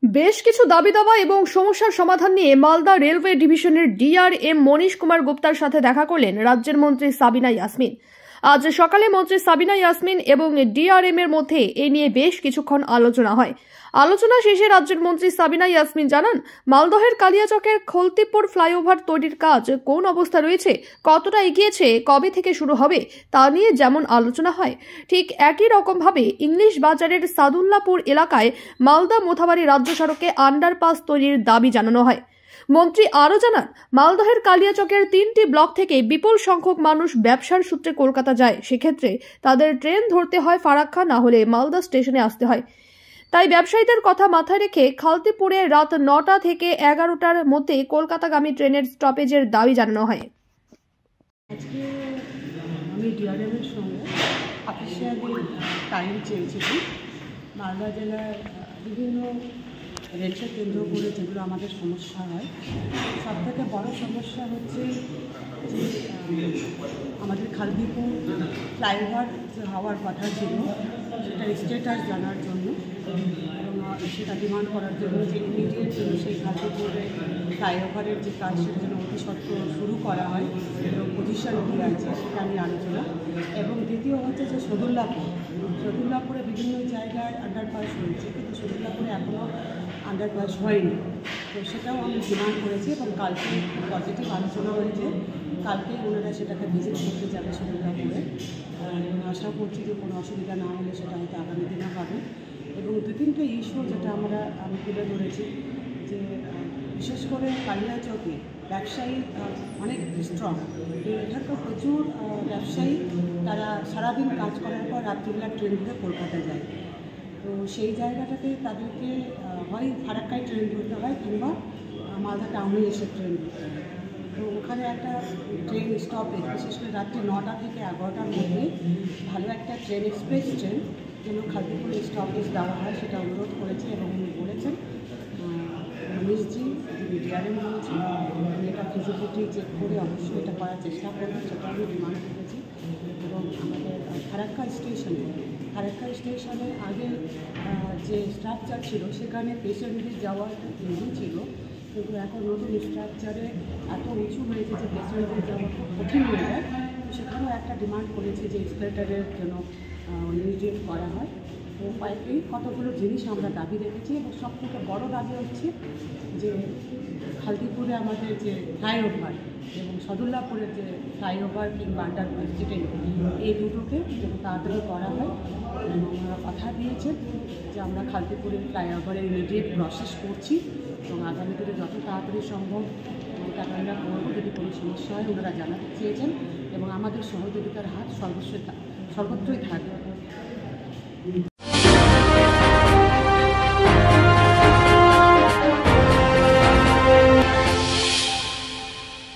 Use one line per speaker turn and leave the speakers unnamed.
বেশ কিছু দাবি দাওয়া এবং সমস্যার সমাধান নিয়ে মালদা রেলওয়ে ডিভিশনের ডিআরএম মনীশ কুমার গুপ্তার সাথে দেখা করলেন রাজ্যের মন্ত্রী সাবিনা ইয়াসমিন। আজ সকালে মন্ত্রী সাবিনা ইয়াসমিন এবং ডিআরএম এর মধ্যে এই নিয়ে বেশ কিছুক্ষণ আলোচনা হয়। আলোচনা শেষে রাজ্যের মন্ত্রী সাবিনা ইয়াসমিন জানান, মালদহের কালিয়াচকের খলতিপুর ফ্লাইওভার তৈরির কাজ কোন অবস্থা রয়েছে, কতটা এগিয়েছে, কবে থেকে শুরু হবে তা নিয়ে যেমন আলোচনা হয়, ঠিক একই রকমভাবে ইংলিশ বাজারের সাদুল্লাপুর এলাকায় মালদা মোথাবাড়ি রাজ্য সড়কে আন্ডারপাস তৈরির দাবি জানানো হয়। মন্ত্রী আরও জানান, মালদহের কালিয়াচকের 3টি ব্লক থেকে বিপুল সংখ্যক মানুষ ব্যবসার সূত্রে কলকাতা যায়। সেক্ষেত্রে তাদের ট্রেন ধরতে হয় ফারাক্কা, না হলে মালদা স্টেশনে আসতে হয়। তাই ব্যবসায়ীদের কথা মাথায় রেখে খালতিপুরে রাত 9টা থেকে 11টার মধ্যে কলকাতাগামী ট্রেনের স্টপেজের দাবি জানানো হয়।
আজকে আমি ডিআরএমের সঙ্গে অফিসিয়ালি টাইম চেয়েছিলাম। মালদা জেলার বিভিন্ন রেলকে কেন্দ্র করে যেগুলো আমাদের সমস্যা হয়, সবথেকে বড় সমস্যা হচ্ছে যে আমাদের খালতিপুর ফ্লাইওভার যে হওয়ার কথা ছিল সেটার স্ট্যাটাস জানার জন্য এবং সেটা ডিমান্ড করার জন্য যে ইমিডিয়েট সেই খালতিপুরে ফ্লাইওভারের যে কাজ সেটা যেন অতি সত্ত্বর শুরু করা হয় এবং পজিশন কী আছে সেটা নিয়ে আলোচনা। এবং দ্বিতীয় হচ্ছে যে সদুল্লাপুরে বিভিন্ন জায়গায় আন্ডারপাস হয়েছে, কিন্তু সদুল্লাপুরে এখনও আন্ডারপাস হয়নি। তো সেটাও আমি ডিমান্ড করেছি এবং কালকে পজিটিভ আলোচনা হয়েছে। কালকেই ওনারা সেটাকে ভিজিট করতে যাবে সদুল্লাপুরে। আশা করছি যে কোনো অসুবিধা না হলে সেটা হয়তো আগামী দিনে হবে। এবং 2-3টে ইস্যু যেটা আমি তুলে ধরেছি, যে বিশেষ করে কালিয়াচকে ব্যবসায়ী অনেক স্ট্রং। এখানকার প্রচুর ব্যবসায়ী তারা সারাদিন কাজ করার পর রাত্রিবেলা ট্রেন ধরে কলকাতা যায়। তো সেই জায়গাটাতে তাদেরকে হয় ফারাক্কায় ট্রেন ধরতে হয় কিংবা মালদা টাউনে এসে ট্রেন ধরতে হয়। তো ওখানে একটা ট্রেন স্টপেজ, বিশেষ করে রাত্রি 9টা থেকে 11টার মধ্যে ভালো একটা ট্রেন, এক্সপ্রেস ট্রেন যেন খালতিপুর স্টপেজ দেওয়া হয় সেটা অনুরোধ করেছে। এবং উনি বলেছেন, মনীশজি যিনি ডিআরএম বলেছেন, এটা ফিজিবিলিটি চেক করে অবশ্যই এটা করার চেষ্টা করবেন, সেটা আমি ডিমান্ড করেছি। এবং আমাদের ফারাক্কা স্টেশনে আগে যে স্ট্রাকচার ছিল সেখানে পেশেন্টদের যাওয়ার ইজি ছিল, কিন্তু এখন নতুন স্ট্রাকচারে এত উঁচু হয়েছে যে পেশেন্টদের যাওয়া খুব কঠিন হয়ে যায়। সেখানেও একটা ডিমান্ড করেছে যে এসকেলেটরের জন্য ইমিডিয়েট করা হয়। তো এই কতগুলো জিনিস আমরা দাবি রেখেছি। এবং সবথেকে বড় দাবি হচ্ছে যে খালতিপুরে আমাদের যে ফ্লাইওভার এবং সদুল্লাপুরের যে ফ্লাইওভার কিংবা আন্ডারপাস, যেটাই এই দুটোকে যেন তাড়াতাড়ি করা হয়। এবং ওনারা কথা দিয়েছেন যে আমরা খালতিপুরের ফ্লাইওভারের ইমিডিয়েট প্রসেস করছি এবং আগামী দিনে যত তাড়াতাড়ি সম্ভব এটা আমরা করবো। যদি কোনো সমস্যা হয় ওনারা জানাতে চেয়েছেন এবং আমাদের সহযোগিতার হাত সর্বত্রই থাকবে।